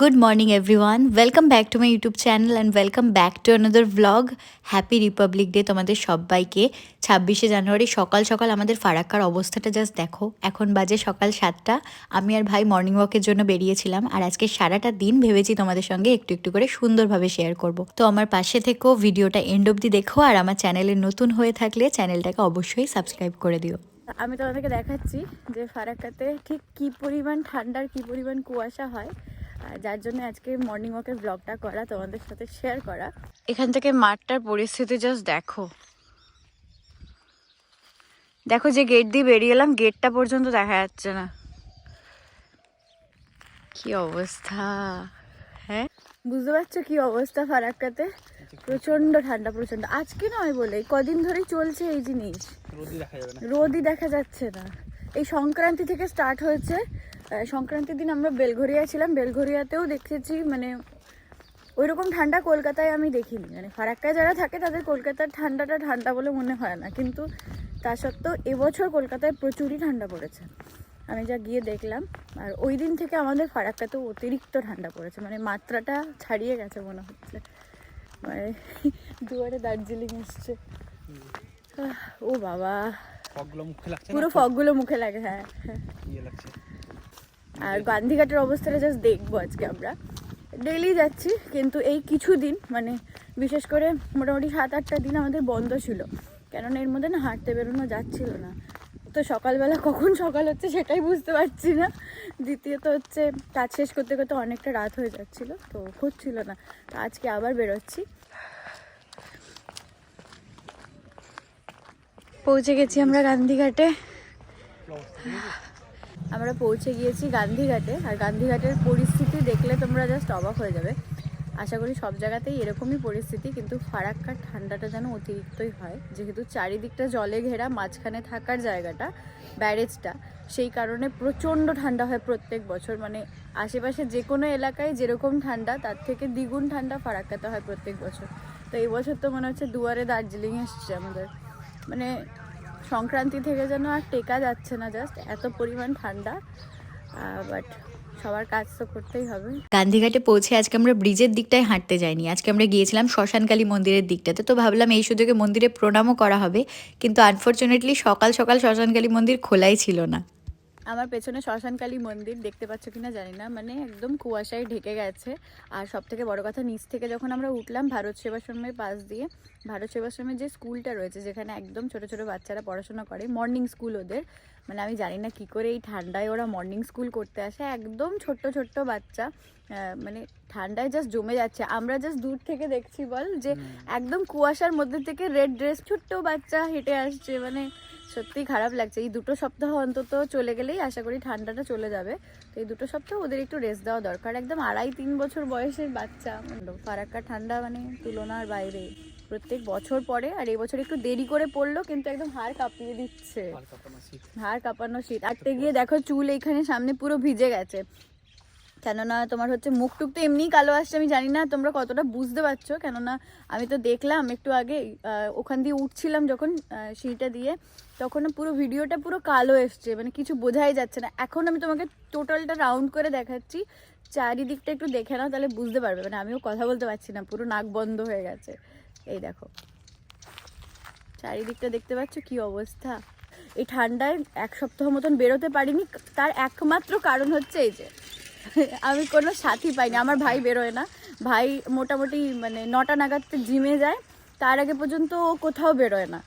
Good morning everyone. Welcome back to my YouTube channel and welcome back to another vlog. Happy Republic day তোমাদের সবাইকে। 26শে জানুয়ারি সকাল সকাল আমাদের ফারাক্কার অবস্থাটা জাস্ট দেখো। এখন বাজে সকাল 7টা। আমি আর ভাই মর্নিং ওয়াকের জন্য বেরিয়েছিলাম আর আজকে সারাটা দিন ভেবেছি তোমাদের সঙ্গে একটু একটু করে সুন্দরভাবে শেয়ার করব। তো আমার পাশে থেকেও ভিডিওটা এন্ড অবধি দেখো আর আমার চ্যানেলে নতুন হয়ে থাকলে চ্যানেলটাকে অবশ্যই সাবস্ক্রাইব করে দিও। আমি তোমাদেরকে দেখাচ্ছি যে ফারাক্কাতে ঠিক কী পরিমাণ ঠান্ডার কী পরিমাণ কুয়াশা হয়, যার জন্য আজকে মর্নিং ওয়াকের ব্লগটা করা, তোমাদের সাথে শেয়ার করা। এখান থেকে মাঠটার পরিস্থিতি জাস্ট দেখো, দেখো যে গেট দিয়ে বেরিয়ে এলাম গেটটা পর্যন্ত দেখা যাচ্ছে না, কি অবস্থা। হ্যাঁ, বুঝতে পারছো কি অবস্থা ফারাক্কাতে? প্রচন্ড ঠান্ডা, প্রচন্ড। আজকে নয় বলে কদিন ধরেই চলছে এই জিনিস, রোদই দেখা যাচ্ছে না। এই সংক্রান্তি থেকে স্টার্ট হয়েছে। সংক্রান্তির দিন আমরা বেলঘরিয়া ছিলাম, বেলঘরিয়াতেও দেখেছি মানে ওইরকম ঠান্ডা কলকাতায় আমি দেখিনি। মানে ফারাক্কায় যারা থাকে তাদের কলকাতার ঠান্ডাটা ঠান্ডা বলে মনে হয় না, কিন্তু তা সত্ত্বেও এবছর কলকাতায় প্রচুরই ঠান্ডা পড়েছে, আমি যা গিয়ে দেখলাম। আর ওই দিন থেকে আমাদের ফারাক্কাতেও অতিরিক্ত ঠান্ডা পড়েছে, মানে মাত্রাটা ছাড়িয়ে গেছে মনে হচ্ছে। মানে দুয়ারে দার্জিলিং এসছে। ও বাবা, পুরো ফগগুলো মুখে লাগে। হ্যাঁ হ্যাঁ। আর গান্ধীঘাটের অবস্থাটা জাস্ট দেখবো আজকে। আমরা ডেইলি যাচ্ছি, কিন্তু এই কিছুদিন মানে বিশেষ করে মোটামুটি 7-8টা দিন আমাদের বন্ধ ছিল, কেননা এর মধ্যে না হাঁটতে বেরোনো যাচ্ছিল না। তো সকালবেলা কখন সকাল হচ্ছে সেটাই বুঝতে পারছি না, দ্বিতীয়ত হচ্ছে কাজ শেষ করতে করতে অনেকটা রাত হয়ে যাচ্ছিলো, তো হচ্ছিল না। তো আজকে আবার বেরোচ্ছি। পৌঁছে গেছি আমরা গান্ধীঘাটে। আমরা পৌঁছে গিয়েছি গান্ধীঘাটে, আর গান্ধীঘাটের পরিস্থিতি দেখলে তোমরা জাস্ট অবাক হয়ে যাবে। আশা করি সব জায়গাতেই এরকমই পরিস্থিতি, কিন্তু ফারাক্কার ঠান্ডাটা যেন অতিরিক্তই হয়, যেহেতু চারিদিকটা জলে ঘেরা, মাঝখানে থাকার জায়গাটা ব্যারেজটা, সেই কারণে প্রচণ্ড ঠান্ডা হয় প্রত্যেক বছর। মানে আশেপাশে যে কোনো এলাকায় যেরকম ঠান্ডা তার থেকে দ্বিগুণ ঠান্ডা ফারাক্কাতে হয় প্রত্যেক বছর। তো এই বছর তো মনে হচ্ছে দুয়ারে দার্জিলিং এসছে আমাদের। মানে সংক্রান্তি থেকে যেন আর টেকা যাচ্ছে না, জাস্ট এত পরিমাণ ঠান্ডা। বাট সবার কাজ তো করতেই হবে। গান্ধীঘাটে পৌঁছে আজকে আমরা ব্রিজের দিকটায় হাঁটতে যাইনি, আজকে আমরা গিয়েছিলাম শ্মশানকালী মন্দিরের দিকটাতে। তো ভাবলাম এই সুযোগে মন্দিরে প্রণামও করা হবে, কিন্তু আনফর্চুনেটলি সকাল সকাল শ্মশানকালী মন্দির খোলাই ছিল না। আমার পেছনে শ্মশানকালী মন্দির, দেখতে পাচ্ছ কিনা জানি না, মানে একদম কুয়াশায় ঢেকে গেছে। আর সব থেকে বড় কথা, নিচ থেকে যখন আমরা উঠলাম ভারত সেবাশ্রমের পাশ দিয়ে, ভারত সেবাশ্রমের যে স্কুলটা রয়েছে যেখানে একদম ছোট ছোট বাচ্চারা পড়াশোনা করে, মর্নিং স্কুল ওদের, মানে আমি জানি না কি করে এই ঠান্ডায় ওরা মর্নিং স্কুল করতে আসে। একদম ছোট্ট ছোট্ট বাচ্চা, মানে ঠান্ডায় জাস্ট জমে যাচ্ছে। আমরা জাস্ট দূর থেকে দেখছি বল যে একদম কুয়াশার মধ্যে থেকে রেড ড্রেস ছোট্ট বাচ্চা হেঁটে আসছে, মানে সত্যিই খারাপ লাগছে। এই 2 সপ্তাহ অন্তত চলে গেলেই আশা করি ঠান্ডাটা চলে যাবে। তো এই 2 সপ্তাহ ওদের একটু রেস্ট দেওয়া দরকার। একদম 2.5-3 বছর বয়সের বাচ্চা, ফারাক্কা ঠান্ডা মানে তুলনার বাইরে। প্রত্যেক বছর পরে, আর এই বছর একটু দেরি করে পড়লো, কিন্তু একদম হাড় কাঁপিয়ে দিচ্ছে, হাড় কাঁপানো শীত। আটতে গিয়ে দেখো চুল এইখানে সামনে পুরো ভিজে গেছে, কেননা তোমার হচ্ছে মুখ টুক তো এমনিই কালো আসছে। আমি জানি না তোমরা কতটা বুঝতে পারছো, কেননা আমি তো দেখলাম একটু আগে ওখান দিয়ে উঠছিলাম যখন সিঁড়িটা দিয়ে, তখন পুরো ভিডিওটা পুরো কালো এসছে, মানে কিছু বোঝাই যাচ্ছে না। এখন আমি তোমাকে টোটালটা রাউন্ড করে দেখাচ্ছি, চারিদিকটা একটু দেখে নাও তাহলে বুঝতে পারবে। মানে আমিও কথা বলতে পারছি না, পুরো নাক বন্ধ হয়ে গেছে। এই দেখো চারিদিকটা, দেখতে পাচ্ছ কি অবস্থা। এই ঠান্ডায় 1 সপ্তাহ মতন বেরোতে পারিনি, তার একমাত্র কারণ হচ্ছে এই যে আমি কোনো সাথী পাইনি। আমার ভাই বেরোয় না, ভাই মোটামুটি মানে 9টা নাগাদ জিমে যায়, তার আগে পর্যন্ত ও কোথাও বেরোয় না।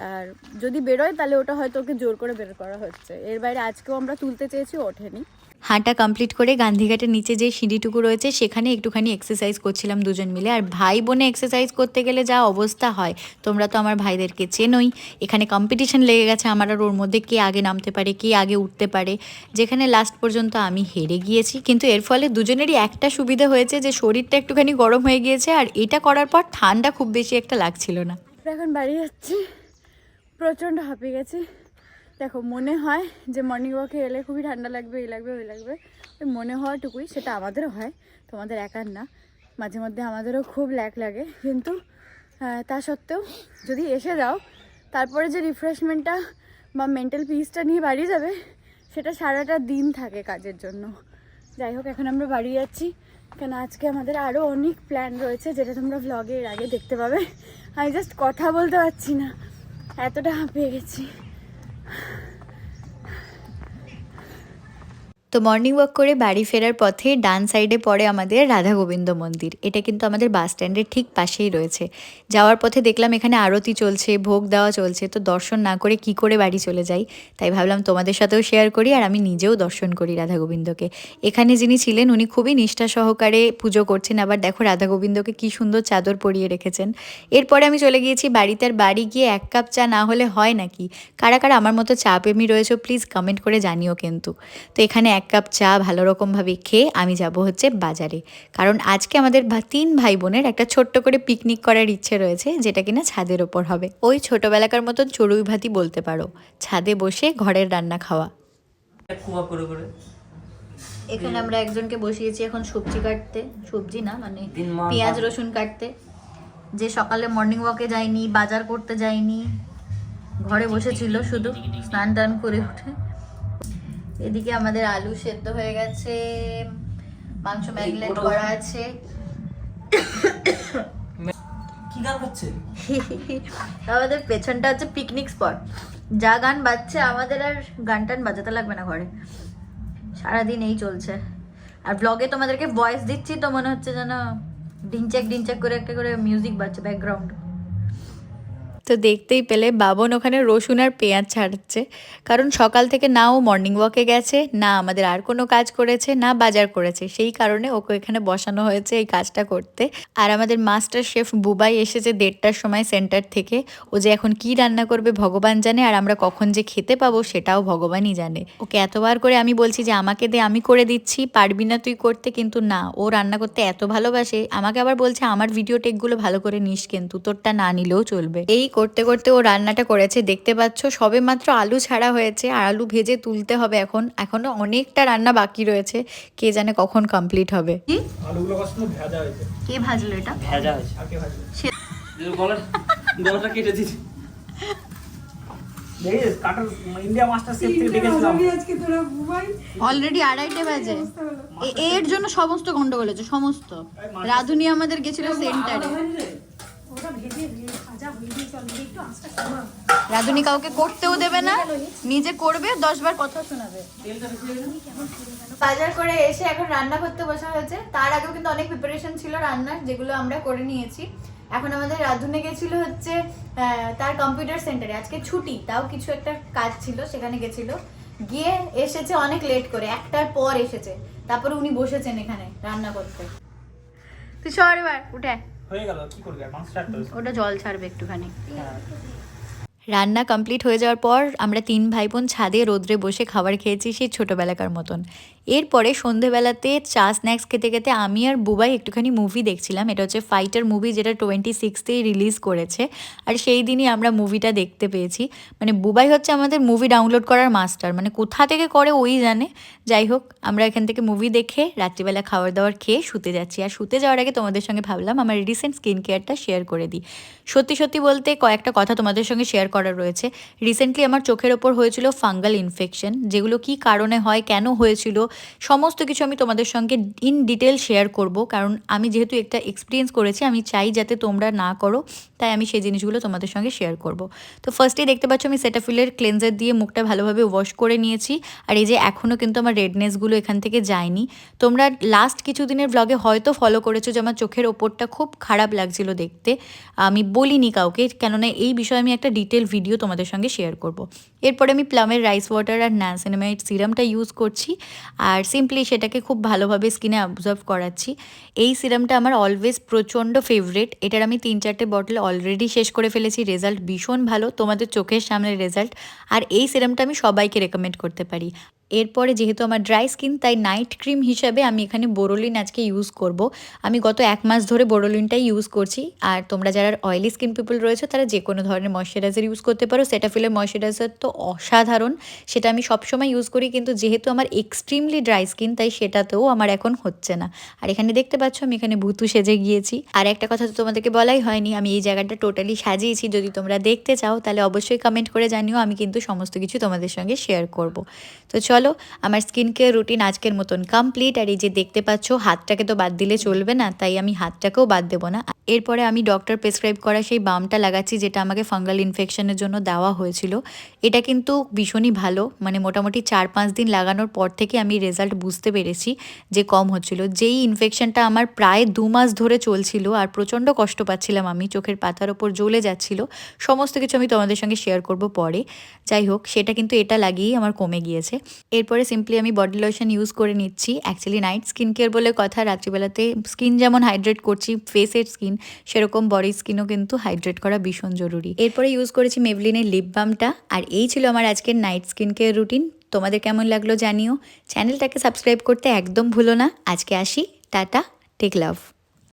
আর যদি বেরোয় তাহলে ওটা হয়তো ওকে জোর করে বের করা হচ্ছে। এর বাইরে আজকেও আমরা তুলতে চেয়েছি, ওঠেনি। হাঁটা কমপ্লিট করে গান্ধীঘাটের নিচে যে সিঁড়িটুকু রয়েছে সেখানে একটুখানি এক্সারসাইজ করছিলাম দুজন মিলে। আর ভাই বোনে এক্সারসাইজ করতে গেলে যা অবস্থা হয়, তোমরা তো আমার ভাইদেরকে চেনোই। এখানে কম্পিটিশন লেগে গেছে আমার আর ওর মধ্যে, কে আগে নামতে পারে, কে আগে উঠতে পারে, যেখানে লাস্ট পর্যন্ত আমি হেরে গিয়েছি। কিন্তু এর ফলে দুজনেরই একটা সুবিধা হয়েছে যে শরীরটা একটুখানি গরম হয়ে গিয়েছে, আর এটা করার পর ঠান্ডা খুব বেশি একটা লাগছিল না। এখন বাড়ি যাচ্ছি, প্রচণ্ড হাঁপিয়ে গেছি। দেখো মনে হয় যে মর্নিং ওয়াকে এলে খুবই ঠান্ডা লাগবে, এই লাগবে ওই লাগবে, ওই মনে হওয়াটুকুই, সেটা আমাদেরও হয়, তোমাদের একার না। মাঝে মধ্যে আমাদেরও খুব ল্যাক লাগে, কিন্তু তা সত্ত্বেও যদি এসে যাও তারপরে যে রিফ্রেশমেন্টটা বা মেন্টাল পিসটা নিয়ে বাড়ি যাবে, সেটা সারাটা দিন থাকে কাজের জন্য। যাই হোক, এখন আমরা বাড়ি যাচ্ছি। কেন আজকে আমাদের আরও অনেক প্ল্যান রয়েছে, যেটা তোমরা ভ্লগে এর আগে দেখতে পাবে। আমি জাস্ট কথা বলতে পারছি না, এতটা হাঁপিয়ে গেছি। তো মর্নিং ওয়াক করে বাড়ি ফেরার পথে ডান সাইডে পড়ে আমাদের রাধা গোবিন্দ মন্দির। এটা কিন্তু আমাদের বাস স্ট্যান্ডের ঠিক পাশেই রয়েছে। যাওয়ার পথে দেখলাম এখানে আরতি চলছে, ভোগ দেওয়া চলছে, তো দর্শন না করে কি করে বাড়ি চলে যাই, তাই ভাবলাম তোমাদের সাথেও শেয়ার করি আর আমি নিজেও দর্শন করি রাধা গোবিন্দকে। এখানে যিনি ছিলেন উনি খুবই নিষ্ঠা সহকারে পুজো করছেন, আবার দেখো রাধা গোবিন্দকে কি সুন্দর চাদর পরিয়ে রেখেছেন। এরপরে আমি চলে গিয়েছি বাড়িতে, আর বাড়ি গিয়ে 1 কাপ চা না হলে হয় নাকি? কারা কারা আমার মতো চা প্রেমী রয়েছে প্লিজ কমেন্ট করে জানিও কিন্তু। তো এখানে 1 কাপ চা ভালো রকমভাবে খেয়ে আমি যাব হচ্ছে বাজারে, কারণ আজকে আমাদের 3 ভাই বোনের একটা ছোট্ট করে পিকনিক করার ইচ্ছে রয়েছে, যেটা কিনা ছাদের ওপর হবে। ওই ছোটবেলাকার মতন চড়ুই ভাতি বলতে পারো, ছাদে বসে ঘরের রান্না খাওয়া। এখানে আমরা একজনকে বসিয়েছি এখন সবজি কাটতে, সবজি না মানে পেঁয়াজ রসুন কাটতে, যে সকালে মর্নিং ওয়াকে যায়নি, বাজার করতে যায়নি, ঘরে বসেছিল শুধু স্নান টান করে উঠে। এদিকে আমাদের আলু সেদ্ধ হয়ে গেছে, মাংস ম্যারিনেট করা আছে। কি গান করছে? আমাদের পেছনটা হচ্ছে পিকনিক স্পট, যা গান বাজছে আমাদের আর গান টান বাজাতে লাগবে না ঘরে, সারাদিন এই চলছে। আর ব্লগে তোমাদেরকে ভয়েস দিচ্ছি তো মনে হচ্ছে যেন ডিনচেক ডিনচেক করে একটা করে মিউজিক বাজছে ব্যাকগ্রাউন্ড। তো দেখতেই পেলে বাবন ওখানে রসুন আর পেঁয়াজ ছাড়াচ্ছে, কারণ সকাল থেকে না ও মর্নিং ওয়াকে গেছে, না আমাদের আর কোনো কাজ করেছে, না বাজার করেছে, সেই কারণে ওকে এখানে বসানো হয়েছে এই কাজটা করতে। আর আমাদের মাস্টার শেফ বুবাই এসেছে 1:30টার সময় সেন্টার থেকে। ও যে এখন কি রান্না করবে ভগবান জানে, আর আমরা কখন যে খেতে পাবো সেটাও ভগবানই জানে। ওকে এতবার করে আমি বলছি যে আমাকে দে, আমি করে দিচ্ছি, পারবি না তুই করতে, কিন্তু না, ও রান্না করতে এত ভালোবাসে। আমাকে আবার বলছে আমার ভিডিও টেকগুলো ভালো করে নিস, কিন্তু তোরটা না নিলেও চলবে। এই করতে করতে ও রান্নাটা করেছে, দেখতে পাচ্ছ সবে মাত্র আলু ছাড়া হয়েছে, আর আলু ভেজে তুলতে হবে এখনো অনেকটা রান্না বাকি রয়েছে, কে জানে কখন কমপ্লিট হবে। কি আলুগুলো কষ্ট ভাজা হয়েছে? কে ভাজলো এটা? ভাজা হয়েছে। আর কে ভাজলো? গলাটা কেটে দিয়েছি। দেখিস কাটার ইন্ডিয়া মাস্টার শেফ থেকে দেখেছিলাম আজকে তোরা বুবাই অলরেডি 2:30 বাজে। এর জন্য সমস্ত গন্ডগোল হয়েছে, সমস্ত। রাধুনি আমাদের গেছিল সেন্টারে, রাধুনি কাউকে করতেও দেবে না, নিজে করবে, 10 বার কথা শোনাবে। বাজার করে এসে এখন রান্না করতে বসা হয়েছে। তার আগেও কিন্তু অনেক প্রিপারেশন ছিল রান্নার, যেগুলো আমরা করে নিয়েছি। এখন আমাদের রাধুনি গেছিল হচ্ছে তার কম্পিউটার সেন্টারে, আজকে ছুটি, তাও কিছু একটা কাজ ছিল সেখানে গেছিল, গিয়ে এসেছে অনেক লেট করে, 1টার পর এসেছে, তারপরে উনি বসেছেন এখানে রান্না করতে। তুই সর এবার উঠে, হয়ে গেল, কি করবে আর মাছ ছাড়তে হবে। ওটা জল ছাড়বে একটুখানি। হ্যাঁ। রান্না কমপ্লিট হয়ে যাওয়ার পর আমরা 3 ভাই বোন ছাদে রোদ্রে বসে খাবার খেয়েছি সেই ছোটোবেলাকার মতন। এরপরে সন্ধেবেলাতে চা স্ন্যাক্স খেতে খেতে আমি আর বুবাই একটুখানি মুভি দেখছিলাম। এটা হচ্ছে ফাইটার মুভি, যেটা 26th রিলিজ করেছে, আর সেই দিনই আমরা মুভিটা দেখতে পেয়েছি। মানে বুবাই হচ্ছে আমাদের মুভি ডাউনলোড করার মাস্টার, মানে কোথা থেকে করে ওই জানে। যাই হোক, আমরা এখান থেকে মুভি দেখে রাত্রিবেলা খাবার দাবার খেয়ে শুতে যাচ্ছি। আর শুতে যাওয়ার আগে তোমাদের সঙ্গে ভাবলাম আমার রিসেন্ট স্কিন কেয়ারটা শেয়ার করে দিই। সত্যি সত্যি বলতে কয়েকটা কথা তোমাদের সঙ্গে শেয়ার করার রয়েছে। রিসেন্টলি আমার চোখের ওপর হয়েছিল ফাঙ্গাল ইনফেকশন, যেগুলো কি কারণে হয়, কেন হয়েছিল, সমস্ত কিছু আমি তোমাদের সঙ্গে ইন ডিটেল শেয়ার করব, কারণ আমি যেহেতু একটা এক্সপিরিয়েন্স করেছি, আমি চাই যাতে তোমরা না করো, তাই আমি সেই জিনিসগুলো তোমাদের সঙ্গে শেয়ার করব। তো ফার্স্টেই দেখতে পাচ্ছ আমি সেটাফিলের ক্লেনজার দিয়ে মুখটা ভালোভাবে ওয়াশ করে নিয়েছি, আর এই যে এখনও কিন্তু আমার রেডনেসগুলো এখান থেকে যায়নি। তোমরা লাস্ট কিছুদিনের ব্লগে হয়তো ফলো করেছো যে আমার চোখের ওপরটা খুব খারাপ লাগছিল দেখতে, আমি বলিনি কাউকে, কেননা এই বিষয়ে আমি একটা ডিটেল ভিডিও তোমাদের সঙ্গে শেয়ার করব। এরপরে আমি প্লামের রাইস ওয়াটার আর নিয়াসিনামাইড সিরামটা ইউজ করছি, আর সিম্পলি সেটাকে খুব ভালোভাবে স্কিনে অবজার্ভ করাচ্ছি। এই সিরামটা আমার অলওয়েজ প্রচণ্ড ফেভারিট, এটার আমি 3-4টে বটল অলরেডি শেষ করে ফেলেছি, রেজাল্ট ভীষণ ভালো, তোমাদের চোখের সামনে রেজাল্ট। আর এই সিরামটা আমি সবাইকে রেকমেন্ড করতে পারি। এরপরে যেহেতু আমার ড্রাই স্কিন, তাই নাইট ক্রিম হিসাবে আমি এখানে বোরোলিন আজকে ইউজ করব। আমি গত 1 মাস ধরে বোরোলিনটাই ইউজ করছি। আর তোমরা যারা অয়েলি স্কিন পিপল রয়েছে তারা যে কোনো ধরনের ময়শ্চারাইজার ইউজ করতে পারো। সেটাফিলের ময়শ্চারাইজার তো অসাধারণ, সেটা আমি সবসময় ইউজ করি, কিন্তু যেহেতু আমার এক্সট্রিমলি ড্রাই স্কিন, তাই সেটাতেও আমার এখন হচ্ছে না। আর এখানে দেখতে পাচ্ছ আমি এখানে ভূতু সেজে গিয়েছি। আর একটা কথা তো তোমাদেরকে বলাই হয়নি, আমি এই জায়গাটা টোটালি সাজিয়েছি, যদি তোমরা দেখতে চাও তাহলে অবশ্যই কমেন্ট করে জানিও, আমি কিন্তু সমস্ত কিছু তোমাদের সঙ্গে শেয়ার করব। তো চলো আমার স্কিন কেয়ার রুটিন আজকের মতন কমপ্লিট। আর এই যে দেখতে পাচ্ছ হাতটাকে তো বাদ দিলে চলবে না, তাই আমি হাতটাকেও বাদ দেবো না। এরপরে আমি ডক্টর প্রেসক্রাইব করা সেই বামটা লাগাচ্ছি, যেটা আমাকে ফাঙ্গাল ইনফেকশনের জন্য দেওয়া হয়েছিল। এটা কিন্তু ভীষণই ভালো, মানে মোটামুটি 4-5 দিন লাগানোর পর থেকে আমি রেজাল্ট বুঝতে পেরেছি যে কম হচ্ছিল। যেই ইনফেকশনটা আমার প্রায় 2 মাস ধরে চলছিল আর প্রচণ্ড কষ্ট পাচ্ছিলাম, আমি চোখের পাতার ওপর জ্বলে যাচ্ছিল, সমস্ত কিছু আমি তোমাদের সঙ্গে শেয়ার করব পরে। যাই হোক, সেটা কিন্তু এটা লাগিয়েই আমার কমে গিয়েছে। এরপরে সিম্পলি আমি বডি লোশন ইউজ করে নিচ্ছি। অ্যাকচুয়ালি নাইট স্কিন কেয়ার বলে কথা, রাত্রিবেলাতে স্কিন যেমন হাইড্রেট করছি, ফেসের স্কিন সেরকম বডি স্কিনও কিন্তু হাইড্রেট করা ভীষণ জরুরি। এরপরে ইউজ করেছি মেভলিনের লিপ বামটা। আর এই ছিল আমার আজকের নাইট স্কিন কেয়ার রুটিন। তোমাদের কেমন লাগলো জানিও। চ্যানেলটাকে সাবস্ক্রাইব করতে একদম ভুলো না। আজকে আসি, টাটা, টেক লাভ।